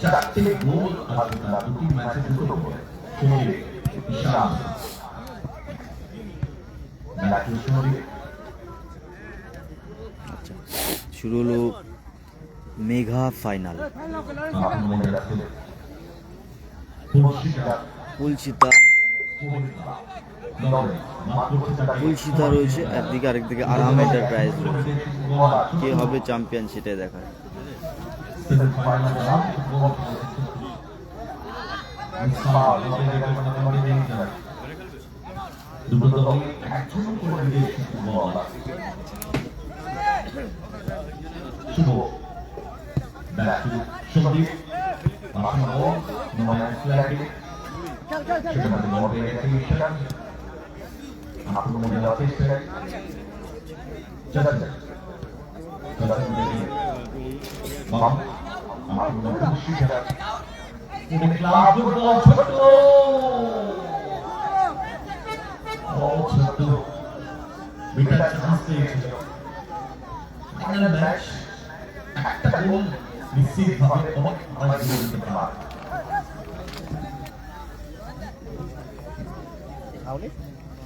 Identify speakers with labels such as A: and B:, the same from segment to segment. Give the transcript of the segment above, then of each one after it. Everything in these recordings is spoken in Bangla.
A: চারটে গোল আর্জেন্টিনা, দুটি ম্যাচে দুটো গোল। সৌরভ ঈশান ব্যাটে সৌরভ।
B: আচ্ছা, শুরু হলো মেগা ফাইনাল। কুলসিতা রয়েছে একদিকে, আরেকদিকে আরাম এন্টারপ্রাইজ রয়েছে। কে হবে চ্যাম্পিয়ন সেটাই দেখার।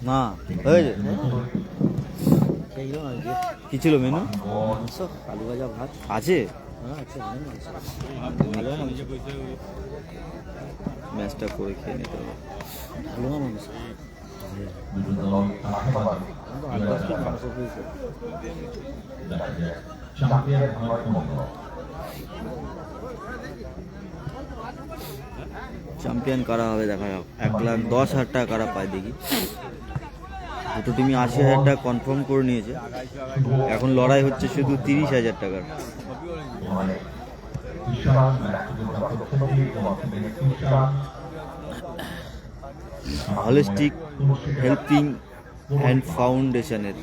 B: না কি ছিল মেনু? আলু ভাজা ভাত আছে। ম্যাচটা করে খেয়ে নিতে হবে। চ্যাম্পিয়ন কারা হবে দেখা যাক। 1,10,000 টাকা কারা পায় দেখি। দুটো টিমই 80,000 টাকা কনফার্ম করে নিয়েছে। এখন লড়াই হচ্ছে শুধু 30,000 টাকার। হলিস্টিক হেল্পিং হ্যান্ড ফাউন্ডেশনের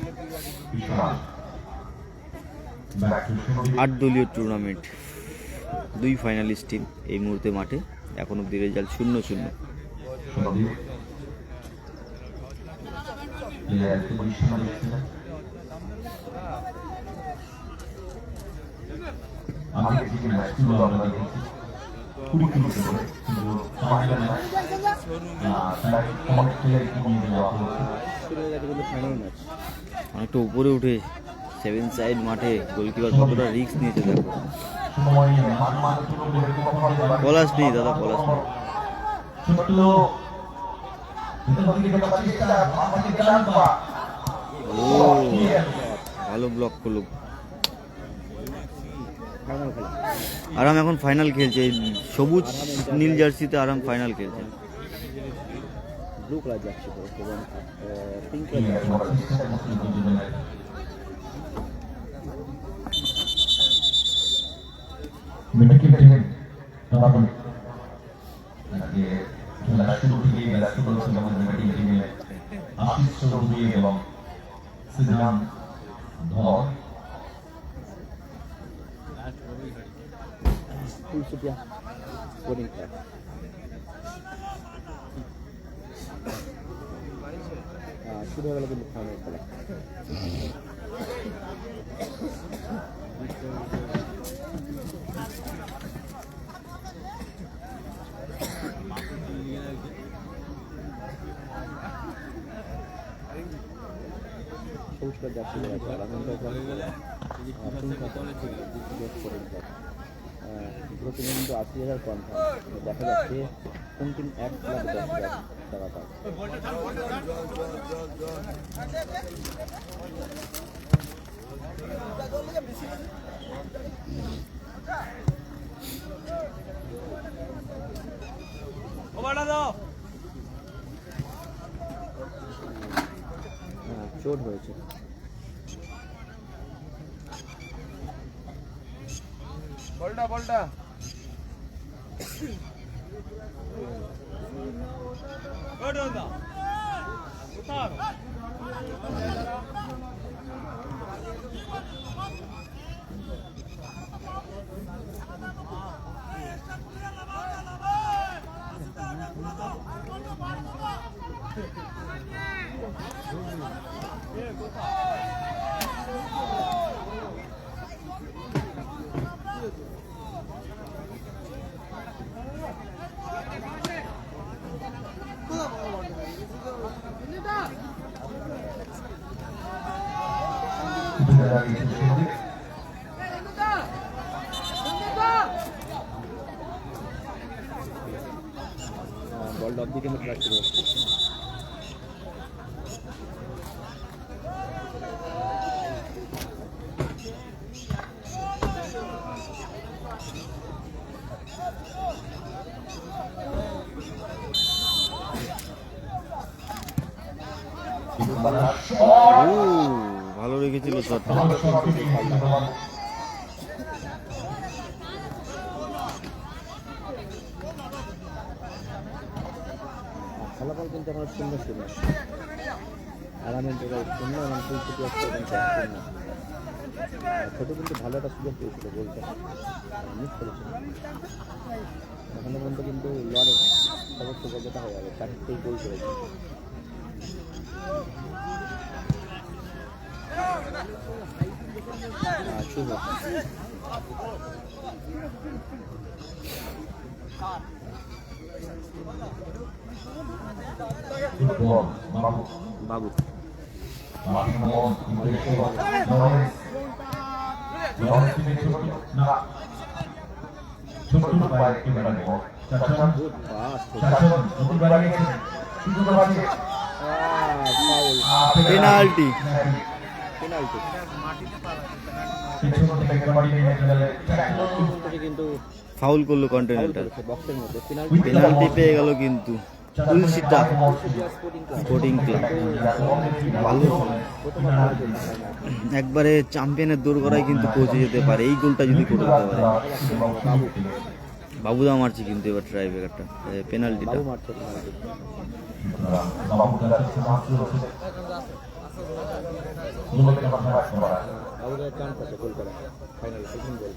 B: 8 দলীয় টুর্নামেন্ট। 2 ফাইনালিস্ট টিম এই মুহূর্তে মাঠে। এখন অব্দি রেজাল্ট 0-0। অনেকটা উপরে উঠে 7 সাইড মাঠে গোলকিপার কতটা রিস্ক নিয়েছে দেখো। পলাশ নেই দাদা, পলাশ নেই। ও ভালো ব্লক করলো। আরাম এখন ফাইনাল খেলছে। সবুজ নীল জার্সিতে আরাম ফাইনাল খেলছে। ব্লু কালার জার্সি এবং পিঙ্ক কালার শুরু হয়ে গেল কিন্তু ফাইনাল খেলা। পরিষ্কার যাচ্ছে কিন্তু 80,000 কনফার্ম। দেখা যাচ্ছে কোন টিম 1,10,000 টাকা পায়। চোট হয়েছে। বলটা বলটা
C: লব্ধি কিন্তু খেলা শুরু হচ্ছে।
B: ভালো রেখেছিল শটটা।
C: ফলাফল কিন্তু আমরা 0-0 আরামের জায়গায় 0 এবং ফুলছুটি আসছে কিন্তু 1-0। ছোট কিন্তু ভালো একটা সুযোগ পেয়েছিল, গোলটা মিস করেছিল। এখনো পর্যন্ত কিন্তু লড়ে সর্বোচ্চ গোলটা হয়ে যাবে, 4টেই গোল করেছে। শুভ বাবু
B: পেনাল্টি।
C: কিন্তু
B: ফাউল করলো কন্টিনেন্টাল,
C: বক্সের মধ্যে
B: পেনাল্টি পেয়ে গেল কিন্তু তুলসিটা স্পোর্টিং ক্লাব। ভালো, একবারে চ্যাম্পিয়নের দোরগোড়ায় কিন্তু পৌঁছে যেতে পারে এই গোলটা যদি করে দিতে পারে। বাবুদা মারছে কিন্তু এবার ট্রাইব্রেকারটা, পেনাল্টিটা।
C: বাবুদের চান্স আছে গোল করা, ফাইনালে প্রথম গোল।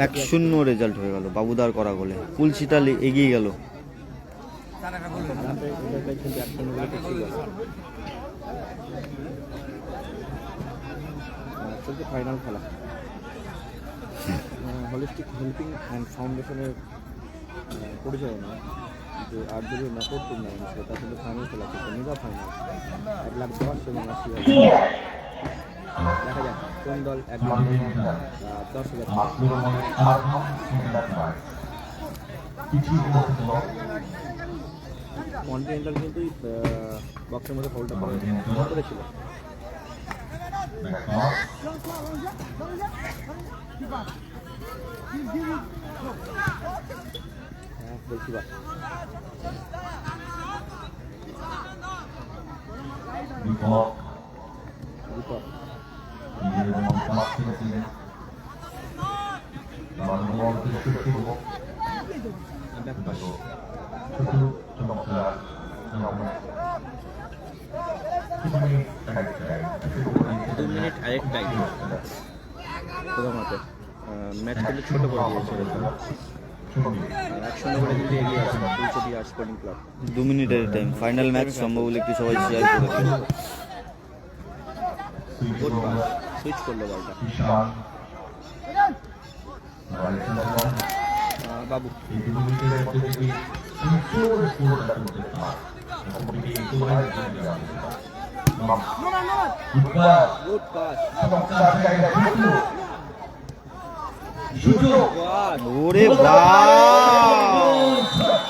B: এক 1-0 রেজাল্ট হয়ে গেল বাবুদার করা গোলে। কুলসিটা এগিয়ে গেল।
C: চলছে ফাইনাল খেলা, হলিস্টিক হেল্পিং অ্যান্ড ফাউন্ডেশনের পরিচালনা যে 8 দলীয় নকআউট টুর্নামেন্ট, সেটা কিন্তু ফাইনাল খেলা চলছে, মেগা ফাইনাল। 1,10,000 এবং 80,000। দেখা যাক কোন দল 1,10,000। কন্টিনেন্টাল কিন্তু বক্সের মধ্যে ফলটা করেছিল। বলছি বা দু মিনিট আরেক টাইম প্রথমত ম্যাচ কিন্তু ছোট করে দিয়েছে, 1-0 করে কিন্তু এগিয়ে আছে ফুলছুটি আর স্পোর্টিং ক্লাব।
B: 2 মিনিটের টাইম, ফাইনাল ম্যাচ সম্ভব হলে একটু সবাই শেয়ার করে দেবেন।
C: সুইচ করলো বলটা বাবু। গুড পাস,
B: ওরে বাহ,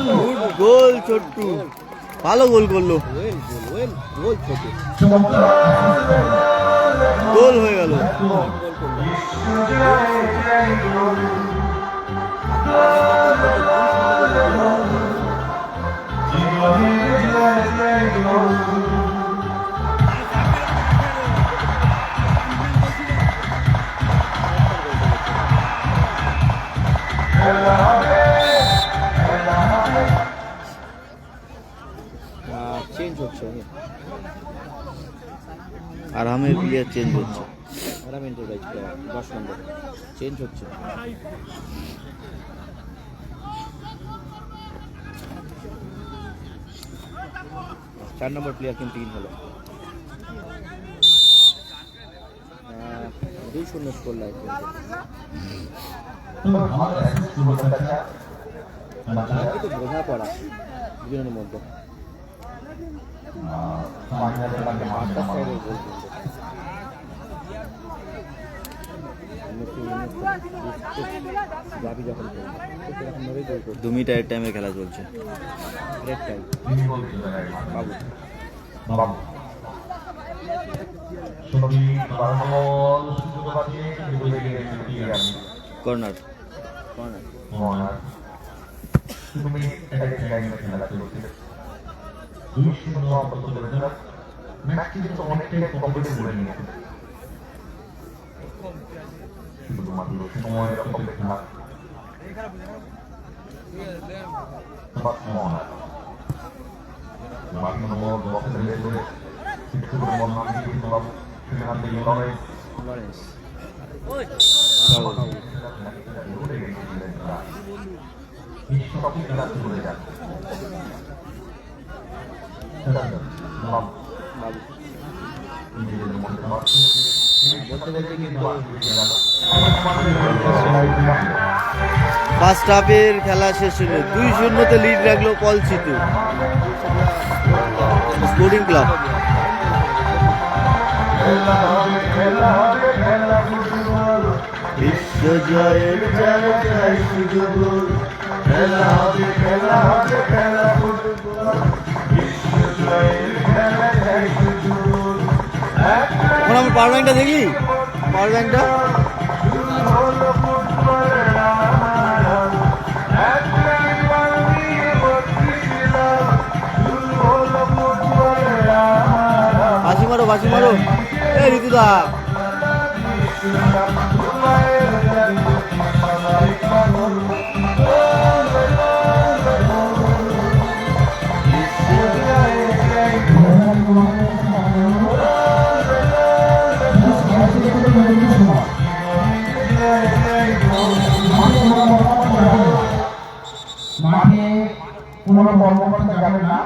B: গুড গোল ছোট্টু, ভালো গোল করলো, গোল হয়ে গেল।
C: চেঞ্জ হচ্ছে,
B: আরামের প্লেয়ার চেঞ্জ হচ্ছে,
C: আরামের 10 নম্বর চেঞ্জ হচ্ছে। চার নম্বর প্লেয়ার কিন্তু ইন হলো। 2-0 স্কোর লাইন। কিন্তু বোঝাপড়া দুজনের মধ্যে মাস্টার সাহেবের গোল কিন্তু যখন এরকমভাবেই গোল করছে
B: 2 মিনিট টাইমের খেলা চলছে।
C: রেড টাইম বাবু
A: বাবু সবই বারমল সুযোগ বাজিয়ে বিপদে গিয়ে
B: কর্নার।
C: কর্নার
A: কর্নার তুমি এটাকে লাইনে খেলা চলছে 2-0 অপরাধ করেছিল ম্যাচটি কিন্তু অনেকটাই কমপ্লিট করে নিয়েছে শুধুমাত্র সময়ের অপেক্ষা বাস কর্নার বারমল বক্সে বের করে কিছু বল নাম দিয়ে বাবু সেখান থেকে লরেন্স
C: লরেন্স
A: বিশ্বকাপই খেলা শুরু হয়ে যাচ্ছে বাবু
C: বাবু
A: নিজেদের মধ্যে
C: বলতে বলতে কিন্তু
B: ফার্স্ট হাফের খেলা শেষ হলো 2-0 লিড রাখলো কলসিটু স্পোর্টিং ক্লাব। বিশ্ব জয়ের চাই শুধু গোল, খেলা হবে খেলা হবে খেলা ফুটবল, বিশ্ব জয়ের খেলা চাই শুধু গোল। এখন আমার পাওয়ার ব্যাংকটা দেখলি, পাওয়ার ব্যাংকটা বাসি মারো এই ঋতুদা।
D: মাঠে কোনো কর্মকর্তা যাবে না,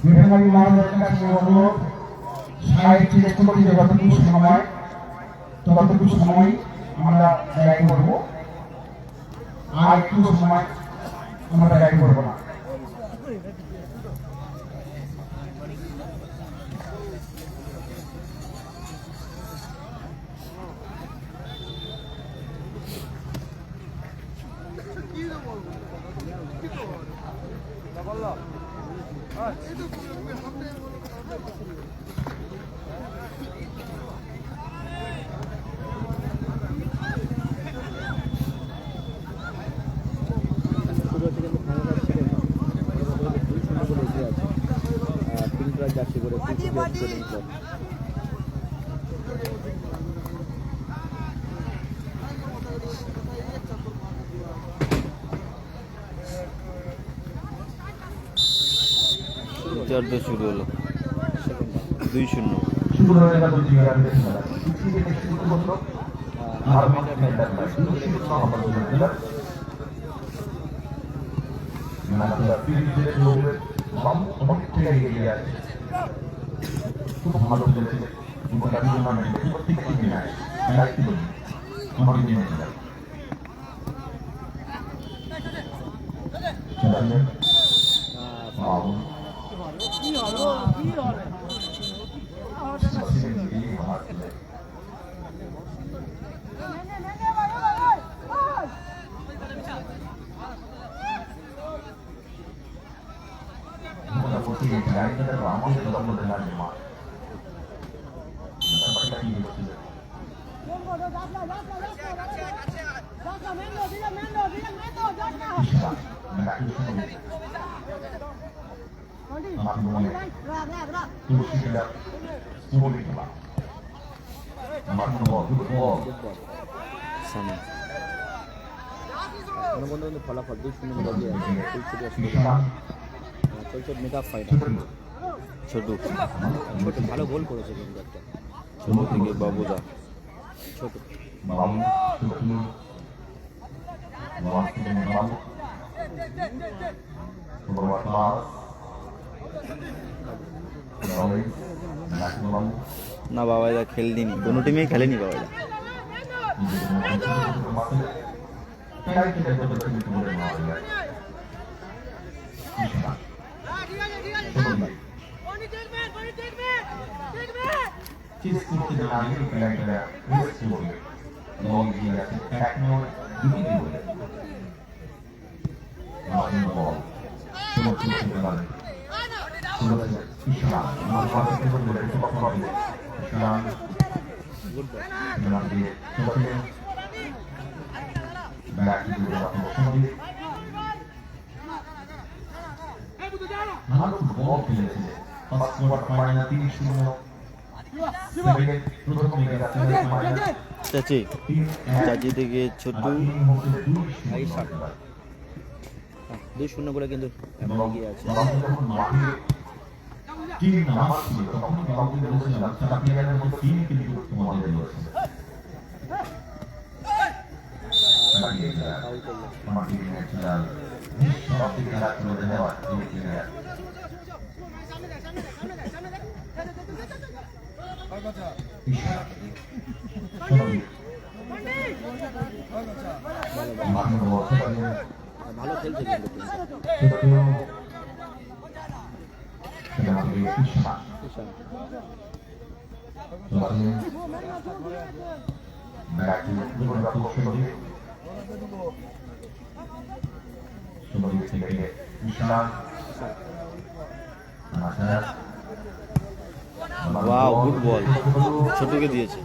D: ভেটেরিনারি মহাশয়ের কাছে অনুরোধ সাইড চেক করতে যতটুকু সময় আমরা ব্যয় করব, আর একটু সময় আমরা ব্যয় করব না।
C: জার্সি করে
B: দ্বিতীয়ার্ধ শুরু হলো 2-0।
A: শুরু হয়ে গেল জিয়ারদের খেলা পিছিয়ে থেকে শুরু করলো আর মাঠে খেলা শুরু পিছিয়ে লোকের বাম অনেক থেকে এগিয়ে আছে, খুব ভালো খেলেছে গোটা টুর্নামেন্টে প্রত্যেকটি ম্যাচ দায়িত্ব আমাকে নিয়েছিলেন। মোটামুটি জায়গাটা আমাদের দখলে লাগে মাঠ, ব্যাপারটা কি হচ্ছে
C: ফলাফল 2-0 চলছে মেকআপ ফাইনাল।
B: ছোট
C: ছোট ভালো গোল করেছে কিন্তু একটা
B: ছোট থেকে বাবুদা
C: ছোট
B: না বাবাইদা খেলদিনি, কোনো টিমেই খেলেনি বাবাইদা।
A: চেস করতে না গিয়ে প্লেয়াররা রেস্ট করবে লং দিয়ে আছে এক নয় দুটি বলে মাঝে বল ষোলো চলতে পারে ষোলো ইসলাম আমার পাশে থেকে বলে কখন হবে ইসলাম ইসলাম দিয়ে চলতে ব্যাক দিয়ে রাখো সঙ্গে ভালো বল খেলেছে ফার্স্ট কোয়ার্টার ফাইনাল 3-0
B: চাচি চাচি থেকে ছোট্ট
C: 2-0 করে কিন্তু এখন এগিয়ে আছে। ভালো খেলছে কিন্তু
B: ওয়াও গুড বল ছোটকে দিয়েছে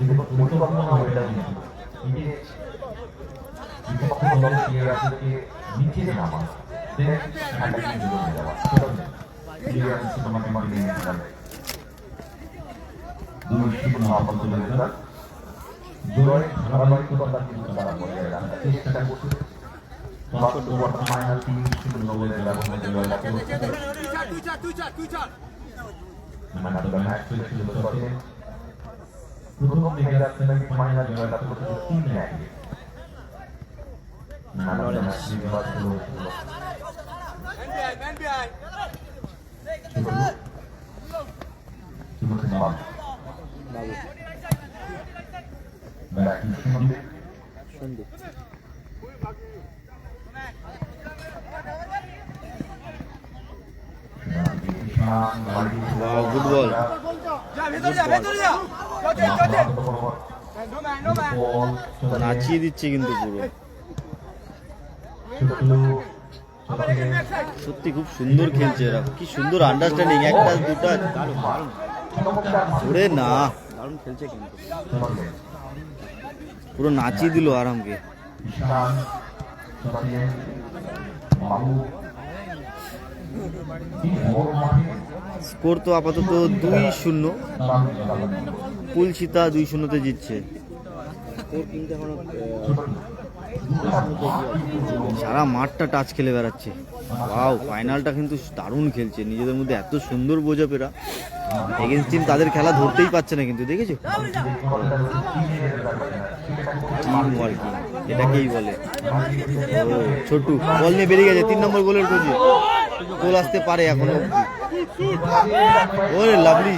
A: নিচে নামা দেন অ্যাটাকিং জোনে যাওয়া ক্লিয়ারেন্স তোমাকে মারতে হবে দুই শূন্য আপাতত লেখা জোরে ধারাবাহিকতা কিন্তু তারা বজায় রাখার চেষ্টা করছে ফার্স্ট কোয়ার্টার ফাইনাল 3-0 বলে ব্যবধানে জয় লাভ করেছে মানে তো ম্যাচ চলছিল চলছে প্রথম দিকে সেমিফাইনাল জয় লাভ করেছে 3-1
B: গুড বল নাচিয়ে দিচ্ছে কিন্তু পুরো সত্যি খুব সুন্দর খেলছে এরা কি সুন্দর আন্ডারস্ট্যান্ডিং একটা দুটা ওরে না
C: দারুণ খেলছে কিন্তু
B: পুরো নাচিয়ে দিল আরামকে স্কোর তো আপাতত 2-0 কুলচিতা 2-0 জিতছে
C: স্কোর কিন্তু এখন
B: সারা মাঠটা টাচ খেলে বেড়াচ্ছে ওয়াও ফাইনালটা কিন্তু দারুণ খেলছে নিজেদের মধ্যে এত সুন্দর বোঝাপড়া এগেন্স্ট টিম তাদের খেলা ধরতেই পারছে না কিন্তু দেখেছো টিম ওয়ার্কিং এটাকেই বলে ও ছোটু বল নিয়ে বেরিয়ে গেছে 3 নম্বর গোলের খোঁজে গোল আসতে পারে এখনো ওরে লাভলি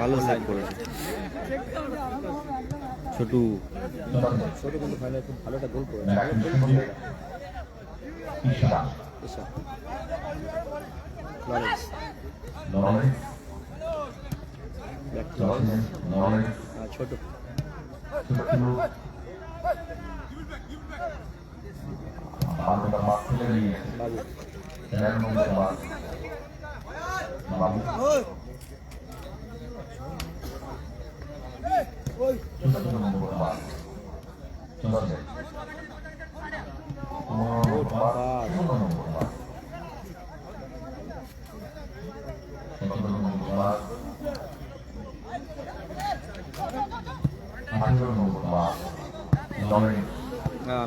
B: ভালো সেভ করেছে ছোটু
C: ছোট কিন্তু ফাইনালে খুব ভালো একটা গোল করেছে ছোট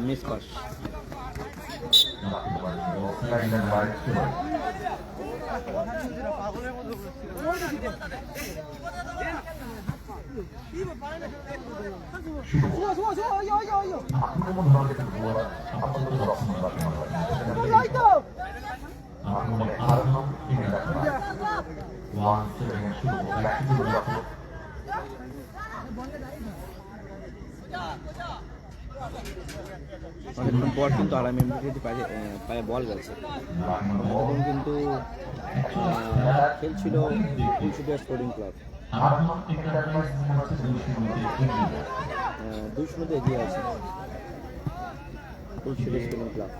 C: মিস পাস অনেকক্ষণ পর কিন্তু আরামে পায়ে বল গেছে। এখন কিন্তু খেলছিল ফুলসুটিয়া স্পোর্টিং ক্লাব, 2-0 এগিয়ে আছে ফুলসুটিয়া স্পোর্টিং ক্লাব।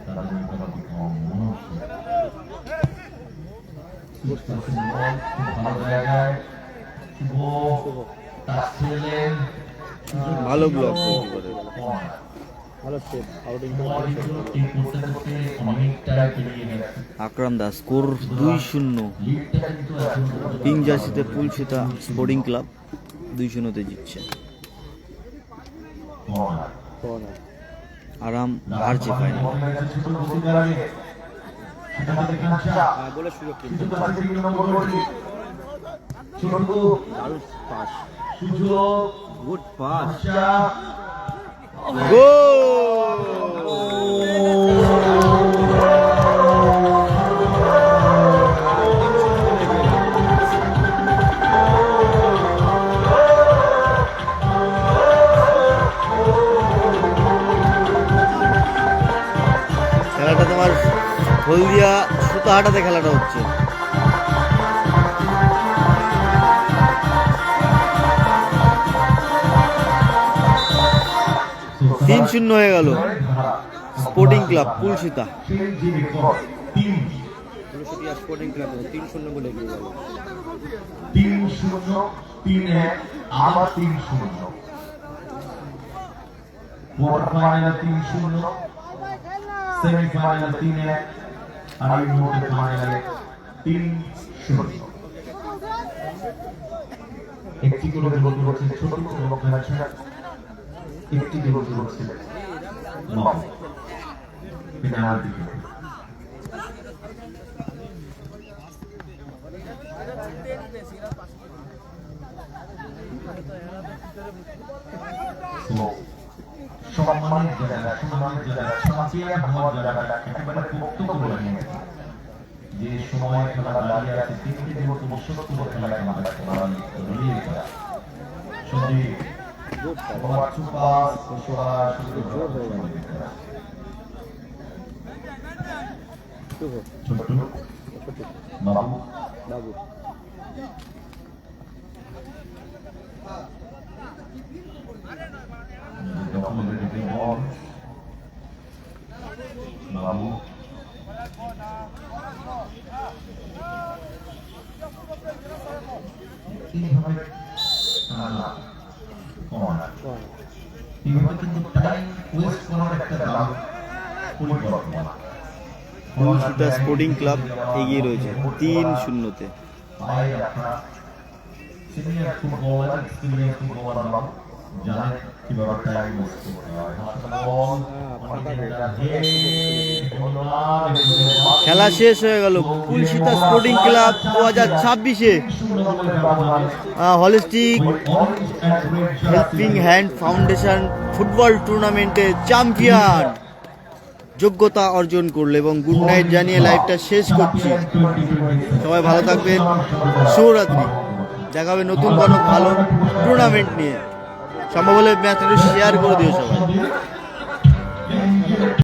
B: ভালো ব্লক
C: ভালো স্টেপ আউটিং।
B: আকরাম দাস স্কোর 2-0। পিঙ্ক জার্সিতে ফুলসুতা স্পোর্টিং ক্লাব 2-0 জিতছে। আরাম হারছে ফাইনাল।
C: গোলের সুযোগ কিন্তু দারুণ পাস, গুড পাস,
B: খেলাটা তোমার হলদিয়া সুতাহাটাতে খেলাটা হচ্ছে। 3-0 হয়ে গেল স্পোর্টিং ক্লাব ফুলসুতা।
C: ফুলসুটিয়া স্পোর্টিং ক্লাব 3-0 বলে এগিয়ে গেল।
A: 3-0, 3-1, আবার 3-0। কোয়ার্টার ফাইনাল 3-0, সেমিফাইনাল 3-1, আর এই মুহূর্তে ফাইনালে 3-0। একটি করে গোল করেছে ছোট এবং খেলাচ্ছেন, একটি গোল করেছে নব পেনাল্টি। সম্মানিত জায়গা, চ্যাম্পিয়ন হওয়ার জায়গাটা একেবারে পোক্ত করে নিয়েছে। যে সময় খেলা দাঁড়িয়ে আছে 3টি দিবস বিশ্বকাপ খেলায় মাঠে দাঁড়িয়ে খেলা সন্দীপ বাবু
C: বাবু
A: বাবু এইভাবে কিন্তু টাইম ওয়েস্ট করার একটা দাম পরিকল্পনা।
B: ফুলসুতা স্পোর্টিং ক্লাব এগিয়ে রয়েছে 3-0-তে।
A: ভাই আপনারা সিনিয়র ফুটবলার, এক্সপিরিয়েন্স ফুটবলার বাবু জানেন কিভাবে টাইম ওয়েস্ট করতে হয়।
B: খেলা শেষ হয়ে গেল। ফুলসুতা স্পোর্টিং ক্লাব 2026-এ holistic helping hand foundation football টুর্নামেন্টে চ্যাম্পিয়ন যোগ্যতা অর্জন করলো। এবং গুড নাইট জানিয়ে লাইভটা শেষ করছি। সবাই ভালো থাকবেন, শুভরাত্রি। দেখা হবে নতুন কোনো ভালো টুর্নামেন্ট নিয়ে। সম্ভব হলে ম্যাচটা শেয়ার করে দিও সবাই।